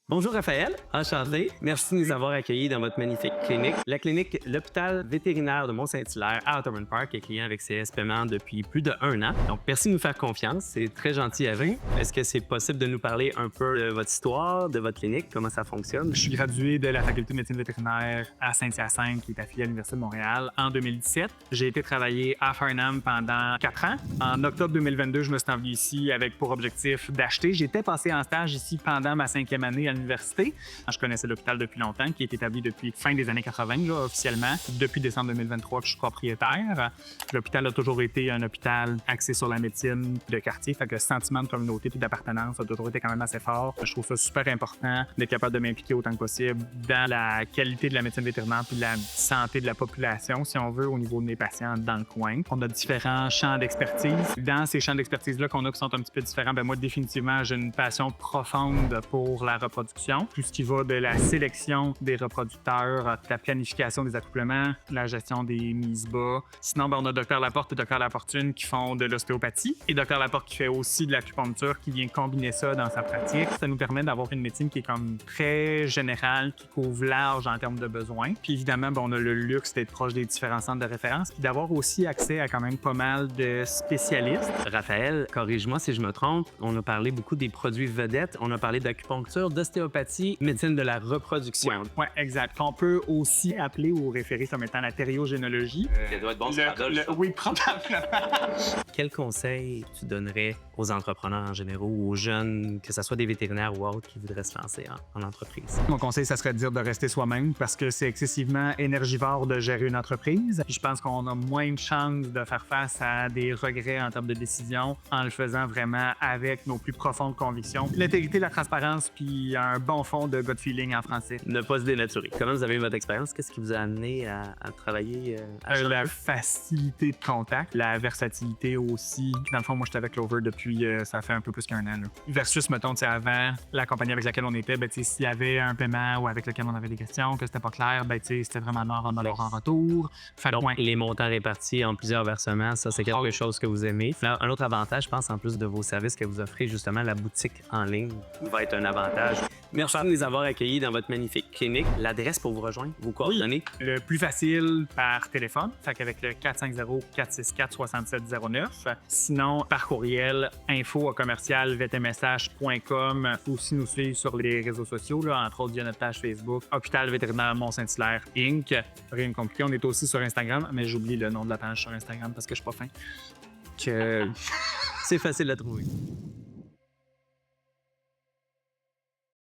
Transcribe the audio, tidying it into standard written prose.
Bonjour Raphaël, enchanté. Merci de nous avoir accueillis dans votre magnifique clinique. La clinique L'Hôpital vétérinaire de Mont-Saint-Hilaire à Ottoman Park est client avec CS Paiement depuis plus d'1 an. Donc, merci de nous faire confiance. C'est très gentil à vous. Est-ce que c'est possible de nous parler un peu de votre histoire, de votre clinique, comment ça fonctionne? Je suis gradué de la faculté de médecine vétérinaire à Saint-Hyacinthe, qui est affiliée à l'Université de Montréal, en 2017. J'ai été travailler à Farnham pendant 4 ans. En octobre 2022, je me suis envenu ici avec pour objectif d'acheter. J'étais passé en stage ici pendant ma 5e année à l'université. Je connaissais l'hôpital depuis longtemps, qui est établi depuis fin des années 80, là, officiellement, depuis décembre 2023 que je suis propriétaire. L'hôpital a toujours été un hôpital axé sur la médecine de quartier, fait que le sentiment de communauté et d'appartenance a toujours été quand même assez fort. Je trouve ça super important d'être capable de m'impliquer autant que possible dans la qualité de la médecine vétérinaire puis de la santé de la population, si on veut, au niveau de mes patients dans le coin. On a différents champs d'expertise. Dans ces champs d'expertise-là qu'on a qui sont un petit peu différents, ben moi, définitivement, j'ai une passion profonde pour la reproduction. Tout ce qui va de la sélection des reproducteurs, la planification des accouplements, la gestion des mises bas. Sinon, ben, on a Dr Laporte et Dr Lafortune qui font de l'ostéopathie et Dr Laporte qui fait aussi de l'acupuncture, qui vient combiner ça dans sa pratique. Ça nous permet d'avoir une médecine qui est comme très générale, qui couvre large en termes de besoins. Puis évidemment, ben, on a le luxe d'être proche des différents centres de référence puis d'avoir aussi accès à quand même pas mal de spécialistes. Raphaël, corrige-moi si je me trompe, on a parlé beaucoup des produits vedettes, on a parlé d'acupuncture, d'ostéopathie, médecine de la reproduction. Ouais, exact. Qu'on peut aussi appeler ou référer comme étant la thériogénologie. Ça doit être bon, ça, Adolphe. Oui, probablement. Quel conseil tu donnerais aux entrepreneurs en général ou aux jeunes, que ce soit des vétérinaires ou autres, qui voudraient se lancer en entreprise? Mon conseil, ça serait de dire de rester soi-même parce que c'est excessivement énergivore de gérer une entreprise. Puis je pense qu'on a moins de chances de faire face à des regrets en termes de décision en le faisant vraiment avec nos plus profondes convictions. L'intégrité, la transparence, puis un bon fond de gut feeling en français. Ne pas se dénaturer. Comment vous avez eu votre expérience? Qu'est-ce qui vous a amené à travailler à La facilité de contact, la versatilité aussi. Dans le fond, moi, j'étais avec Clover depuis, ça fait un peu plus qu'1 an. Là. Versus, mettons, avant, la compagnie avec laquelle on était, ben, s'il y avait un paiement ou avec lequel on avait des questions, que c'était pas clair, ben, c'était vraiment noir en dollar en retour. Fait Donc, ouais. les montants répartis en plusieurs versements, ça, c'est quelque chose que vous aimez. Là, un autre avantage, je pense, en plus de vos services que vous offrez, justement, la boutique en ligne va être un avantage. Merci de nous avoir accueillis dans votre magnifique clinique. L'adresse pour vous rejoindre, vos coordonnées? Le plus facile par téléphone, fait qu'avec le 450-464-6709. Sinon, par courriel, info@vtmsh.com. Faut aussi nous suivre sur les réseaux sociaux, là, entre autres via notre page Facebook, Hôpital vétérinaire Mont-Saint-Hilaire Inc. Rien de compliqué. On est aussi sur Instagram, mais j'oublie le nom de la page sur Instagram parce que je suis pas fin. Que c'est facile à trouver.